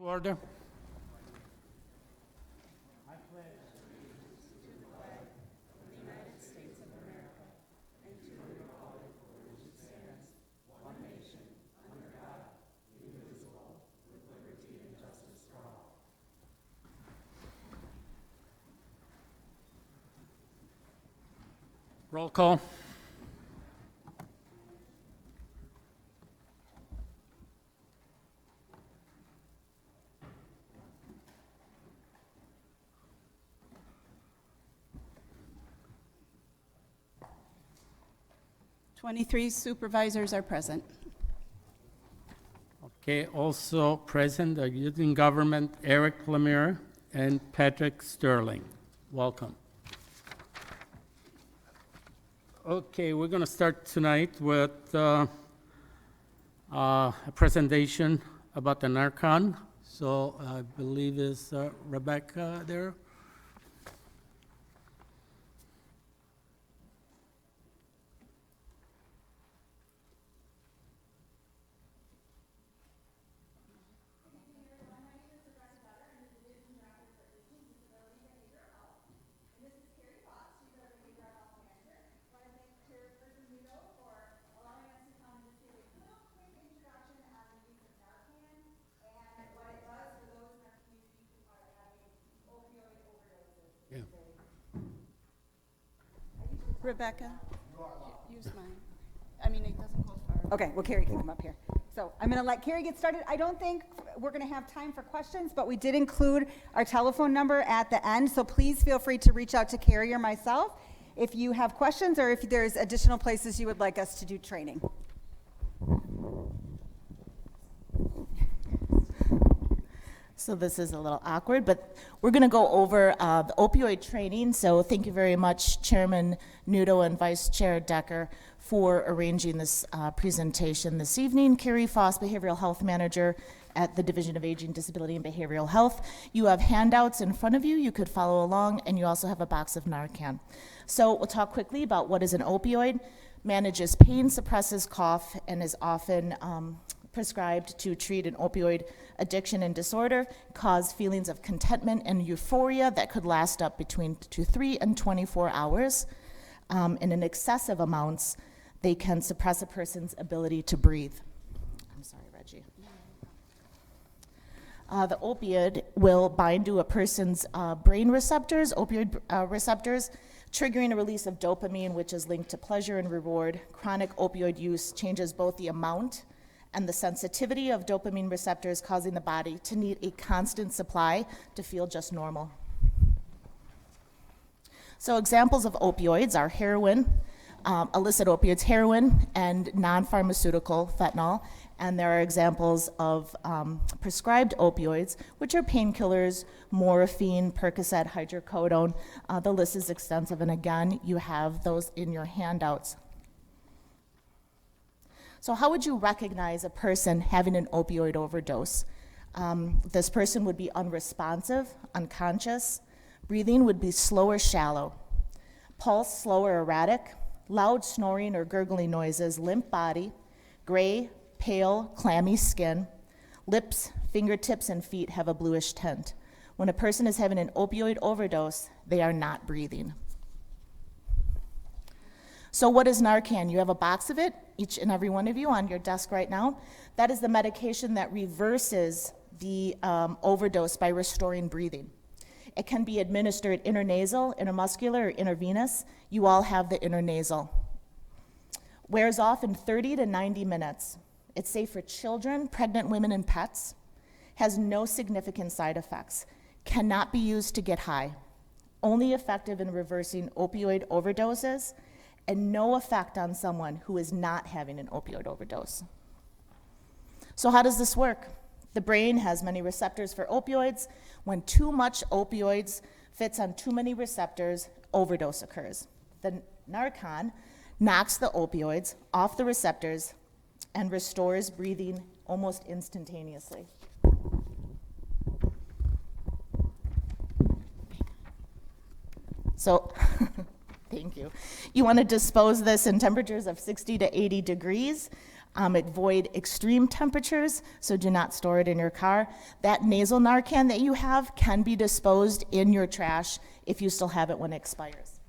Order. Roll call. Twenty-three supervisors are present. Okay, also present are Youth in Government Eric Lemire and Patrick Sterling. Welcome. Okay, we're going to start tonight with a presentation about the Narcan. So I believe is Rebecca there. Rebecca, use mine. I mean, it doesn't go far. Okay, well, Carrie can come up here. So I'm going to let Carrie get started. I don't think we're going to have time for questions, but we did include our telephone number at the end, so please feel free to reach out to Carrie or myself if you have questions or if there's additional places you would like us to do training. So this is a little awkward, but we're going to go over the opioid training. So thank you very much, Chairman Nudo and Vice Chair Decker, for arranging this presentation this evening. Carrie Foss, Behavioral Health Manager at the Division of Aging, Disability, and Behavioral Health. You have handouts in front of you. You could follow along, and you also have a box of Narcan. So we'll talk quickly about what is an opioid. Manages pain, suppresses cough, and is often prescribed to treat an opioid addiction and disorder, cause feelings of contentment and euphoria that could last up between 3 and 24 hours. And in excessive amounts, they can suppress a person's ability to breathe. I'm sorry, Reggie. The opioid will bind to a person's brain receptors, opioid receptors, triggering a release of dopamine, which is linked to pleasure and reward. Chronic opioid use changes both the amount and the sensitivity of dopamine receptors, causing the body to need a constant supply to feel just normal. So examples of opioids are heroin, illicit opioids, heroin, and non-pharmaceutical fentanyl. And there are examples of prescribed opioids, which are painkillers, morphine, Percocet, hydrocodone. The list is extensive, and again, you have those in your handouts. So how would you recognize a person having an opioid overdose? This person would be unresponsive, unconscious. Breathing would be slow or shallow. Pulse slow or erratic. Loud snoring or gurgling noises. Limp body. Gray, pale, clammy skin. Lips, fingertips, and feet have a bluish tint. When a person is having an opioid overdose, they are not breathing. So what is Narcan? You have a box of it, each and every one of you on your desk right now. That is the medication that reverses the overdose by restoring breathing. It can be administered intranasal, intramuscular, or intravenous. You all have the intranasal. Wears off in 30 to 90 minutes. It's safe for children, pregnant women, and pets. Has no significant side effects. Cannot be used to get high. Only effective in reversing opioid overdoses, and no effect on someone who is not having an opioid overdose. So how does this work? The brain has many receptors for opioids. When too much opioids fits on too many receptors, overdose occurs. The Narcan knocks the opioids off the receptors and restores breathing almost instantaneously. So, thank you. You want to dispose this in temperatures of 60 to 80 degrees. Avoid extreme temperatures, so do not store it in your car. That nasal Narcan that you have can be disposed in your trash if you still have it when it expires.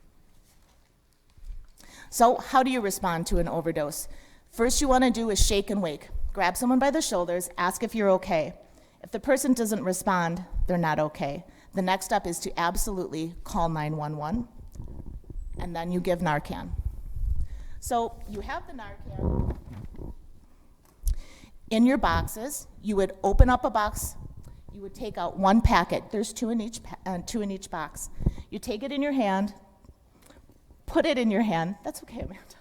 So how do you respond to an overdose? First you want to do is shake and wake. Grab someone by the shoulders, ask if you're okay. If the person doesn't respond, they're not okay. The next step is to absolutely call 911, and then you give Narcan. So you have the Narcan in your boxes. You would open up a box. You would take out one packet. There's two in each box. You take it in your hand, put it in your hand. That's okay, Amanda.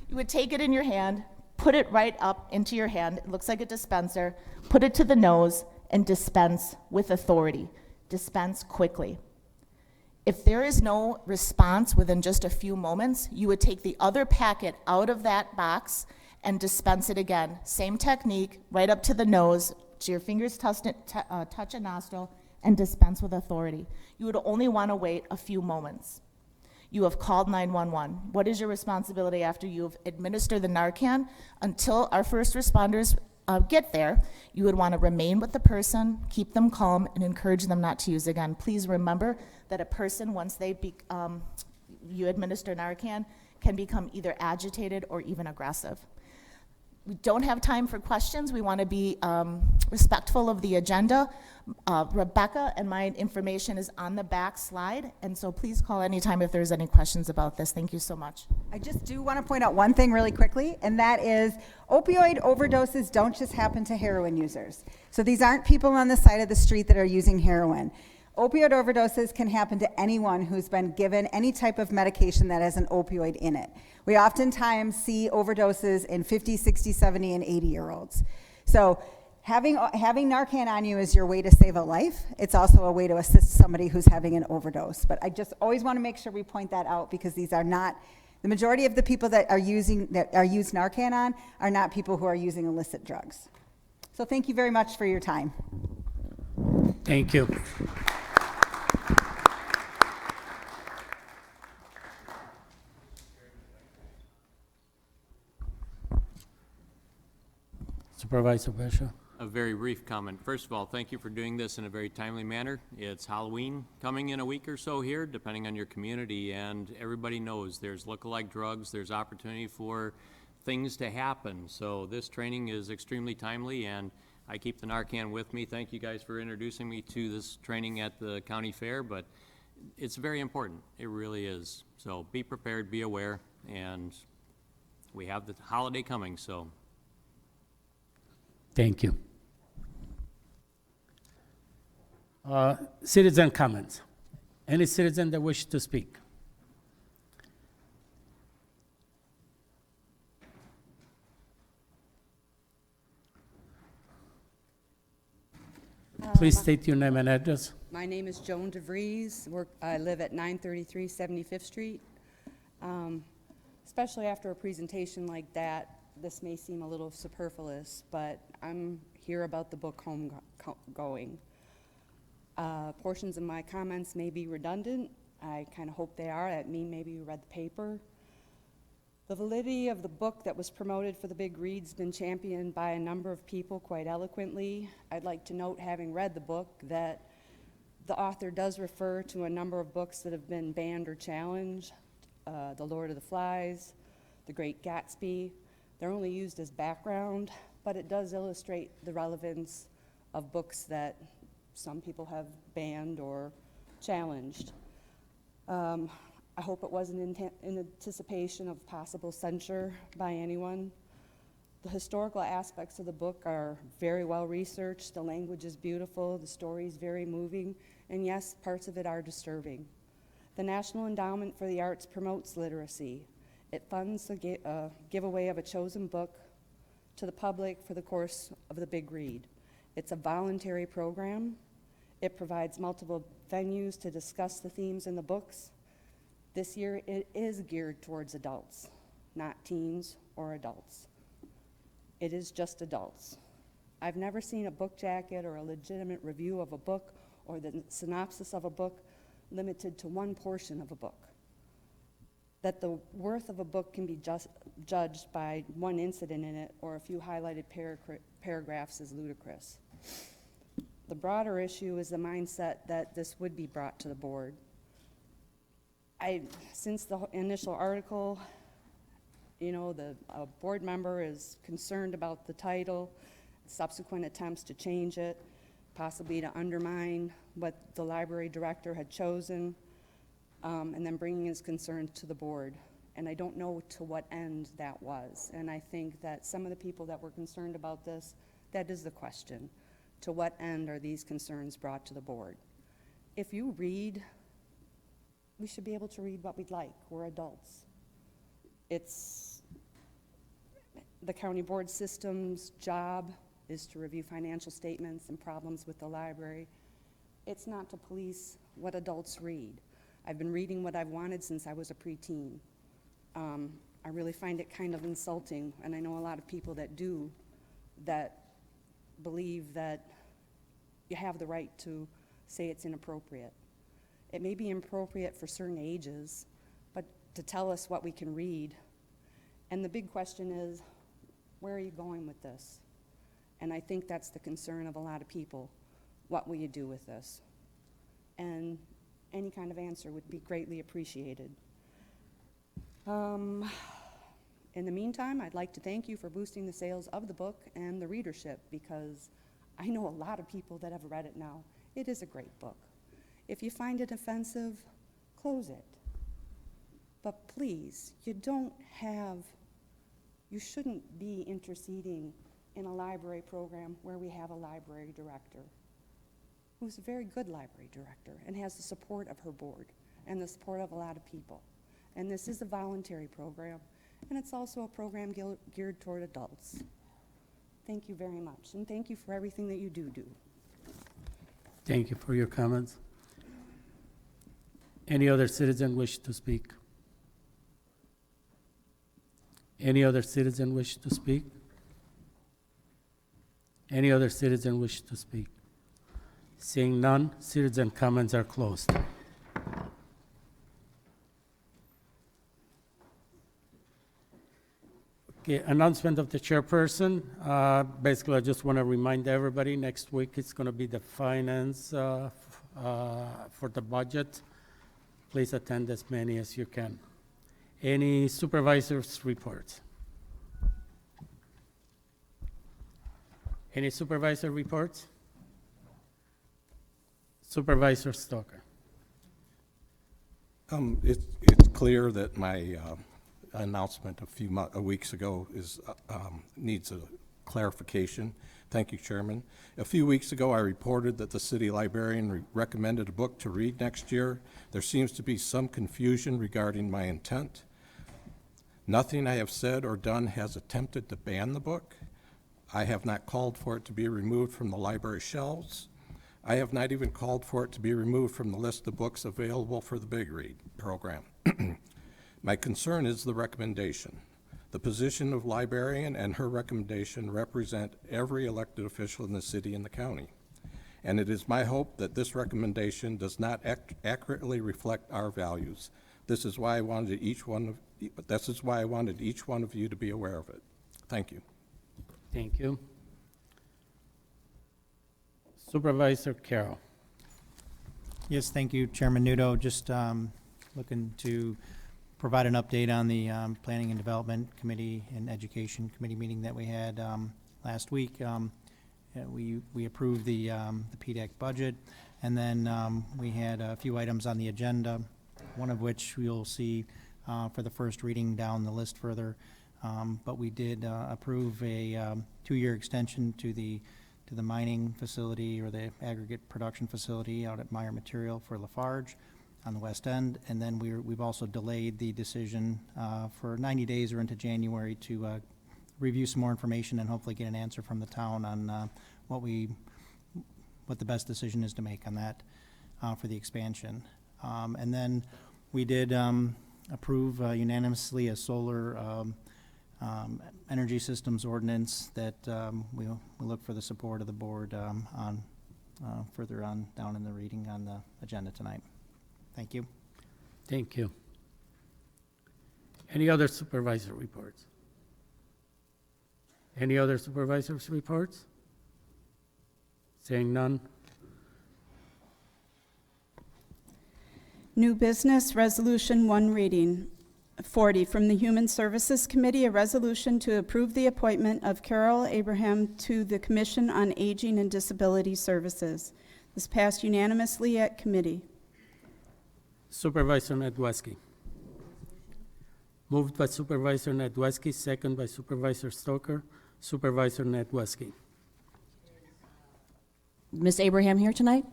You would take it in your hand, put it right up into your hand. It looks like a dispenser. Put it to the nose and dispense with authority. Dispense quickly. If there is no response within just a few moments, you would take the other packet out of that box and dispense it again. Same technique, right up to the nose, so your fingers touch a nostril, and dispense with authority. You would only want to wait a few moments. You have called 911. What is your responsibility after you've administered the Narcan? Until our first responders get there, you would want to remain with the person, keep them calm, and encourage them not to use again. Please remember that a person, once you administer Narcan, can become either agitated or even aggressive. We don't have time for questions. We want to be respectful of the agenda. Rebecca and my information is on the back slide, and so please call anytime if there's any questions about this. Thank you so much. I just do want to point out one thing really quickly, and that is opioid overdoses don't just happen to heroin users. So these aren't people on the side of the street that are using heroin. Opioid overdoses can happen to anyone who's been given any type of medication that has an opioid in it. We oftentimes see overdoses in 50, 60, 70, and 80-year-olds. So having Narcan on you is your way to save a life. It's also a way to assist somebody who's having an overdose. But I just always want to make sure we point that out, because these are not, the majority of the people that are used Narcan on are not people who are using illicit drugs. So thank you very much for your time. Thank you. Supervisor Bishop. A very brief comment. First of all, thank you for doing this in a very timely manner. It's Halloween coming in a week or so here, depending on your community, and everybody knows there's lookalike drugs, there's opportunity for things to happen. So this training is extremely timely, and I keep the Narcan with me. Thank you guys for introducing me to this training at the county fair, but it's very important. It really is. So be prepared, be aware, and we have the holiday coming, so. Thank you. Citizen comments. Any citizen that wish to speak? Please state your name and address. My name is Joan DeVries. I live at 933 75th Street. Especially after a presentation like that, this may seem a little superfluous, but I'm here about the book Homegoing. Portions of my comments may be redundant. I kind of hope they are. That mean maybe you read the paper. The validity of the book that was promoted for the big read's been championed by a number of people quite eloquently. I'd like to note, having read the book, that the author does refer to a number of books that have been banned or challenged. The Lord of the Flies, The Great Gatsby. They're only used as background, but it does illustrate the relevance of books that some people have banned or challenged. I hope it wasn't in anticipation of possible censure by anyone. The historical aspects of the book are very well researched. The language is beautiful, the story is very moving, and yes, parts of it are disturbing. The National Endowment for the Arts promotes literacy. It funds the giveaway of a chosen book to the public for the course of the big read. It's a voluntary program. It provides multiple venues to discuss the themes in the books. This year it is geared towards adults, not teens or adults. It is just adults. I've never seen a book jacket or a legitimate review of a book or the synopsis of a book limited to one portion of a book. that the worth of a book can be judged by one incident in it or a few highlighted paragraphs is ludicrous. The broader issue is the mindset that this would be brought to the board. Since the initial article, you know, a board member is concerned about the title, subsequent attempts to change it, possibly to undermine what the library director had chosen, and then bringing his concerns to the board. And I don't know to what end that was. And I think that some of the people that were concerned about this, that is the question. To what end are these concerns brought to the board? If you read, we should be able to read what we'd like. We're adults. It's the county board system's job is to review financial statements and problems with the library. It's not to police what adults read. I've been reading what I've wanted since I was a preteen. I really find it kind of insulting, and I know a lot of people that do, that believe that you have the right to say it's inappropriate. It may be inappropriate for certain ages, but to tell us what we can read. And the big question is, where are you going with this? And I think that's the concern of a lot of people. What will you do with this? And any kind of answer would be greatly appreciated. In the meantime, I'd like to thank you for boosting the sales of the book and the readership, because I know a lot of people that have read it now. It is a great book. If you find it offensive, close it. But please, you shouldn't be interceding in a library program where we have a library director who's a very good library director and has the support of her board and the support of a lot of people. And this is a voluntary program, and it's also a program geared toward adults. Thank you very much, and thank you for everything that you do. Thank you for your comments. Any other citizen wish to speak? Any other citizen wish to speak? Any other citizen wish to speak? Seeing none, citizen comments are closed. Okay, announcement of the chairperson. Basically, I just want to remind everybody, next week it's going to be the finance for the budget. Please attend as many as you can. Any supervisors' reports? Any supervisor reports? Supervisor Stoker. It's clear that my announcement a few weeks ago needs a clarification. Thank you, Chairman. A few weeks ago, I reported that the city librarian recommended a book to read next year. There seems to be some confusion regarding my intent. Nothing I have said or done has attempted to ban the book. I have not called for it to be removed from the library shelves. I have not even called for it to be removed from the list of books available for the Big Read program. My concern is the recommendation. The position of librarian and her recommendation represent every elected official in the city and the county. And it is my hope that this recommendation does not accurately reflect our values. This is why I wanted each one of you to be aware of it. Thank you. Thank you. Supervisor Carroll. Yes, thank you, Chairman Nudo. Just looking to provide an update on the Planning and Development Committee and Education Committee meeting that we had last week. We approved the PDEC budget, and then we had a few items on the agenda, one of which you'll see for the first reading down the list further. But we did approve a 2-year extension to the mining facility, or the aggregate production facility out at Meyer Material for Lafarge on the west end. And then we've also delayed the decision for 90 days or into January to review some more information and hopefully get an answer from the town on what the best decision is to make on that for the expansion. And then we did approve unanimously a solar energy systems ordinance that we'll look for the support of the board on further on down in the reading on the agenda tonight. Thank you. Thank you. Any other supervisor reports? Any other supervisors' reports? Seeing none. New business, resolution, one reading. 40, from the Human Services Committee, a resolution to approve the appointment of Carol Abraham to the Commission on Aging and Disability Services. This passed unanimously at committee. Supervisor Nedwesky. Moved by Supervisor Nedwesky, second by Supervisor Stoker. Supervisor Nedwesky. Ms. Abraham here tonight?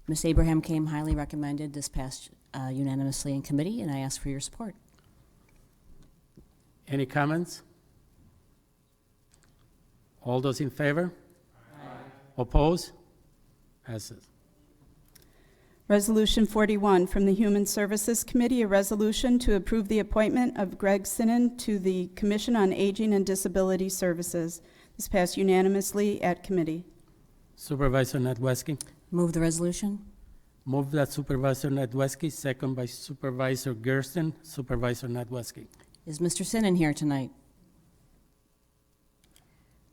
Ms. Abraham came highly recommended, this passed unanimously in committee, and I ask for your support. Any comments? All those in favor? Aye. Oppose? Passes. Resolution 41, from the Human Services Committee, a resolution to approve the appointment of Greg Sinnen to the Commission on Aging and Disability Services. This passed unanimously at committee. Supervisor Nedwesky. Move the resolution. Moved by Supervisor Nedwesky, second by Supervisor Gersten. Supervisor Nedwesky. Is Mr. Sinnen here tonight?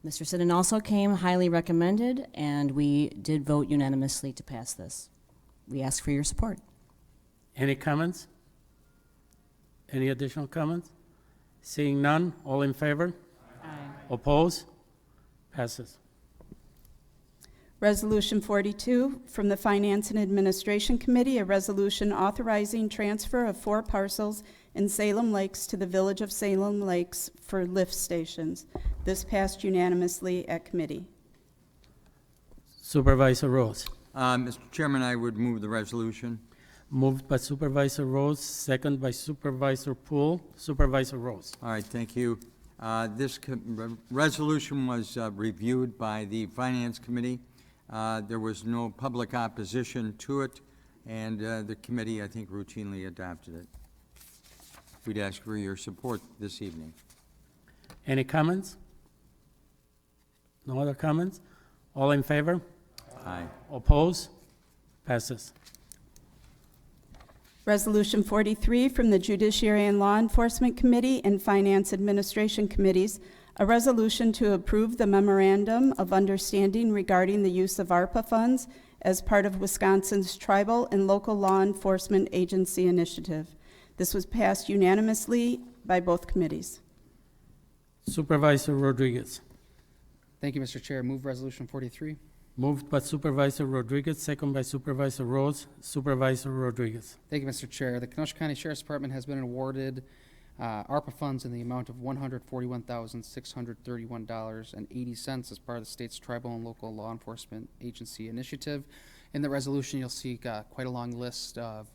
Mr. Sinnen also came highly recommended, and we did vote unanimously to pass this. We ask for your support. Any comments? Any additional comments? Seeing none, all in favor? Aye. Oppose? Passes. Resolution 42, from the Finance and Administration Committee, a resolution authorizing transfer of 4 parcels in Salem Lakes to the Village of Salem Lakes for lift stations. This passed unanimously at committee. Supervisor Rose. Mr. Chairman, I would move the resolution. Moved by Supervisor Rose, second by Supervisor Poole. Supervisor Rose. All right, thank you. This resolution was reviewed by the Finance Committee. There was no public opposition to it, and the committee, I think, routinely adopted it. We'd ask for your support this evening. Any comments? No other comments? All in favor? Aye. Oppose? Passes. Resolution 43, from the Judiciary and Law Enforcement Committee and Finance Administration Committees, a resolution to approve the Memorandum of Understanding regarding the use of ARPA funds as part of Wisconsin's Tribal and Local Law Enforcement Agency Initiative. This was passed unanimously by both committees. Supervisor Rodriguez. Thank you, Mr. Chair. Move Resolution 43. Moved by Supervisor Rodriguez, second by Supervisor Rose. Supervisor Rodriguez. Thank you, Mr. Chair. The Kenosha County Sheriff's Department has been awarded ARPA funds in the amount of $141,631.80 as part of the state's Tribal and Local Law Enforcement Agency Initiative. In the resolution, you'll see quite a long list of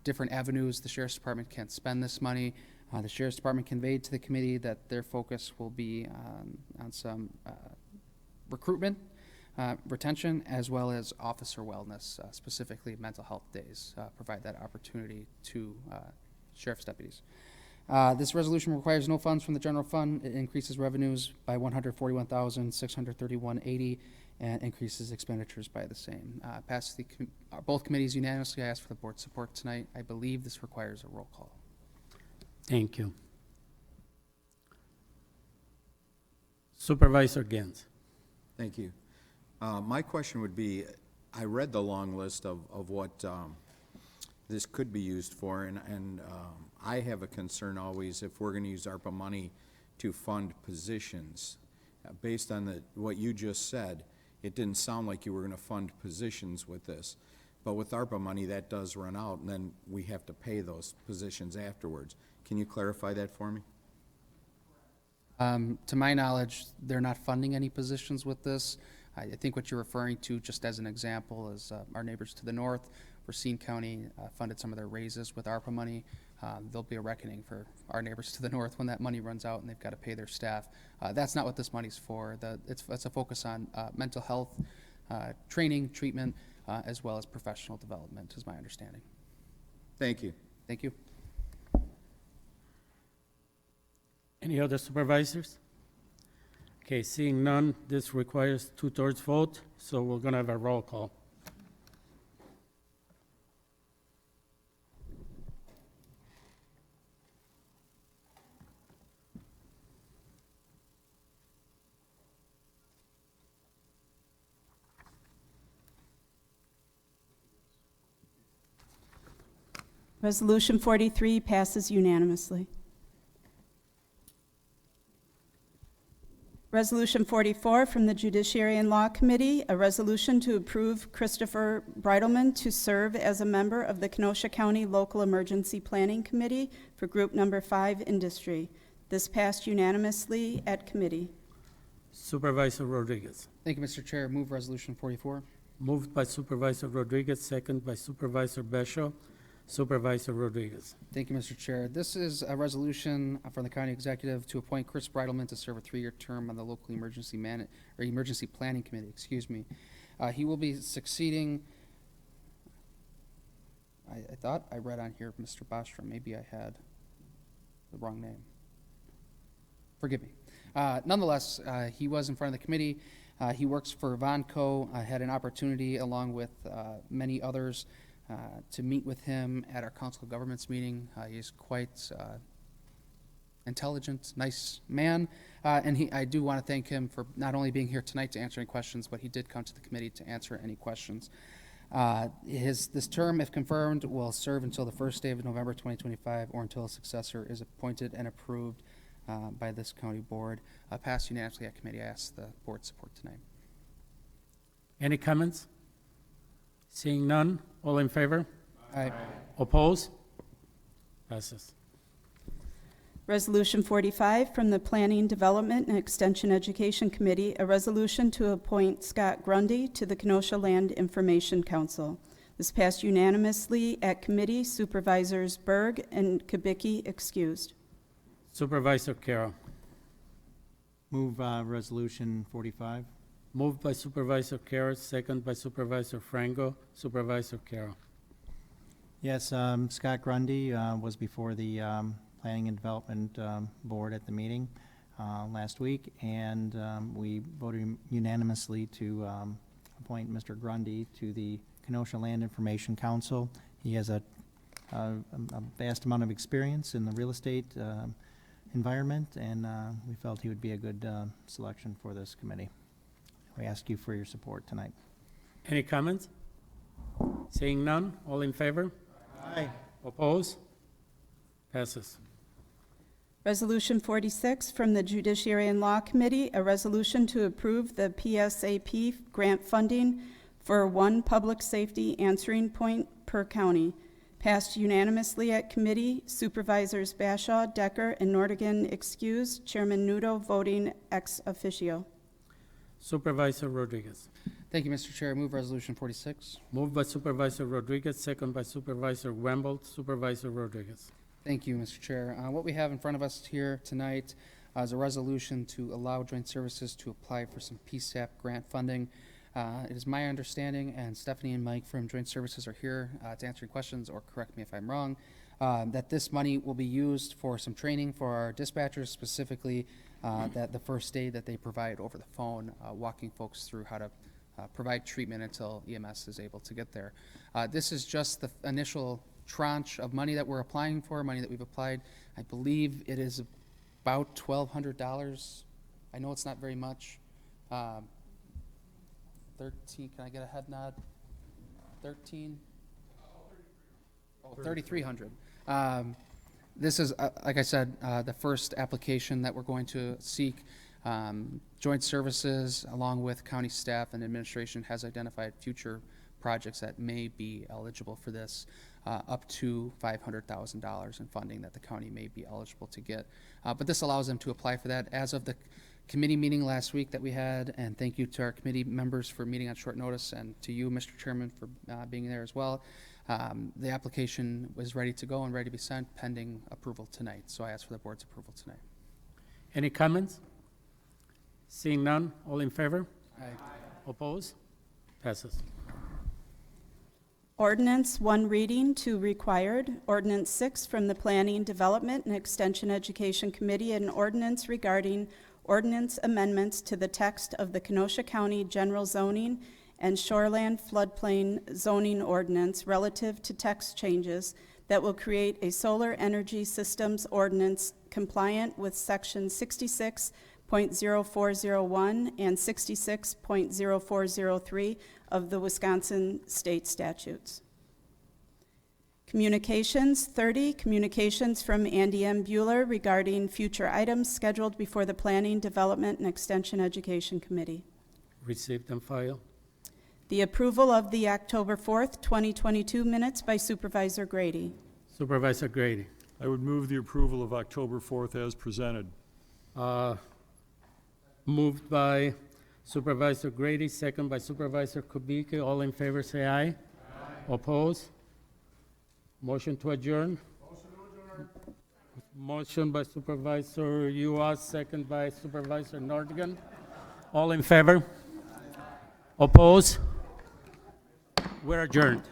different avenues the Sheriff's Department can spend this money. The Sheriff's Department conveyed to the committee that their focus will be on some recruitment, retention, as well as officer wellness, specifically mental health days, provide that opportunity to sheriff's deputies. This resolution requires no funds from the general fund. It increases revenues by $141,631.80 and increases expenditures by the same. Passes both committees unanimously. I ask for the board's support tonight. I believe this requires a roll call. Thank you. Supervisor Gens. Thank you. My question would be, I read the long list of what this could be used for, and I have a concern always if we're going to use ARPA money to fund positions. Based on what you just said, it didn't sound like you were going to fund positions with this. But with ARPA money, that does run out, and then we have to pay those positions afterwards. Can you clarify that for me? To my knowledge, they're not funding any positions with this. I think what you're referring to, just as an example, is our neighbors to the north. Racine County funded some of their raises with ARPA money. There'll be a reckoning for our neighbors to the north when that money runs out and they've got to pay their staff. That's not what this money's for. It's a focus on mental health, training, treatment, as well as professional development, is my understanding. Thank you. Thank you. Any other supervisors? Okay, seeing none, this requires 2/3 vote, so we're going to have a roll call. Resolution 43 passes unanimously. Resolution 44 from the Judiciary and Law Committee, a resolution to approve Christopher Breidelman to serve as a member of the Kenosha County Local Emergency Planning Committee for Group Number 5 Industry. This passed unanimously at committee. Supervisor Rodriguez. Thank you, Mr. Chair. Move Resolution 44. Moved by Supervisor Rodriguez, second by Supervisor Besho. Supervisor Rodriguez. Thank you, Mr. Chair. This is a resolution from the county executive to appoint Chris Breidelman to serve a 3-year term on the local emergency planning committee. Excuse me. He will be succeeding. I thought I read on here Mr. Bostrom. Maybe I had the wrong name. Forgive me. Nonetheless, he was in front of the committee. He works for Vonco. I had an opportunity, along with many others, to meet with him at our Council of Governments meeting. He's quite intelligent, nice man, and I do want to thank him for not only being here tonight to answer any questions, but he did come to the committee to answer any questions. This term, if confirmed, will serve until the first day of November 2025 or until a successor is appointed and approved by this county board. Passed unanimously at committee. I ask the board's support tonight. Any comments? Seeing none, all in favor? Aye. Oppose? Passes. Resolution 45 from the Planning, Development, and Extension Education Committee, a resolution to appoint Scott Grundy to the Kenosha Land Information Council. This passed unanimously at committee. Supervisors Berg and Kubicki excused. Supervisor Carroll. Move Resolution 45. Moved by Supervisor Carroll, second by Supervisor Franco. Supervisor Carroll. Yes, Scott Grundy was before the Planning and Development Board at the meeting last week, and we voted unanimously to appoint Mr. Grundy to the Kenosha Land Information Council. He has a vast amount of experience in the real estate environment, and we felt he would be a good selection for this committee. We ask you for your support tonight. Any comments? Seeing none, all in favor? Aye. Oppose? Passes. Resolution 46 from the Judiciary and Law Committee, a resolution to approve the PSAP grant funding for one public safety answering point per county. Passed unanimously at committee. Supervisors Bashaw, Decker, and Nordigan excused. Chairman Nudo voting ex officio. Supervisor Rodriguez. Thank you, Mr. Chair. Move Resolution 46. Moved by Supervisor Rodriguez, second by Supervisor Wemble. Supervisor Rodriguez. Thank you, Mr. Chair. What we have in front of us here tonight is a resolution to allow joint services to apply for some PSAP grant funding. It is my understanding, and Stephanie and Mike from Joint Services are here to answer questions or correct me if I'm wrong, that this money will be used for some training for our dispatchers, specifically that the first aid that they provide over the phone, walking folks through how to provide treatment until EMS is able to get there. This is just the initial tranche of money that we're applying for, money that we've applied. I believe it is about $1,200. I know it's not very much. 13, can I get a head nod? 13? Oh, 3,300. This is, like I said, the first application that we're going to seek. Joint Services, along with county staff and administration, has identified future projects that may be eligible for this, up to $500,000 in funding that the county may be eligible to get. But this allows them to apply for that. As of the committee meeting last week that we had, and thank you to our committee members for meeting on short notice, and to you, Mr. Chairman, for being there as well. The application was ready to go and ready to be sent pending approval tonight. So I ask for the board's approval tonight. Any comments? Seeing none, all in favor? Aye. Oppose? Passes. Ordinance, one reading, two required. Ordinance 6 from the Planning, Development, and Extension Education Committee, an ordinance regarding ordinance amendments to the text of the Kenosha County General Zoning and Shoreland Floodplain Zoning Ordinance relative to text changes that will create a solar energy systems ordinance compliant with Section 66.0401 and 66.0403 of the Wisconsin state statutes. Communications, 30, communications from Andy M. Bueller regarding future items scheduled before the Planning, Development, and Extension Education Committee. Received and filed. The approval of the October 4th, 2022 minutes by Supervisor Grady. Supervisor Grady. I would move the approval of October 4th as presented. Moved by Supervisor Grady, second by Supervisor Kubicki. All in favor, say aye. Aye. Oppose? Motion to adjourn? Motion to adjourn. Motion by Supervisor Uaz, second by Supervisor Nordigan. All in favor? Oppose? We're adjourned.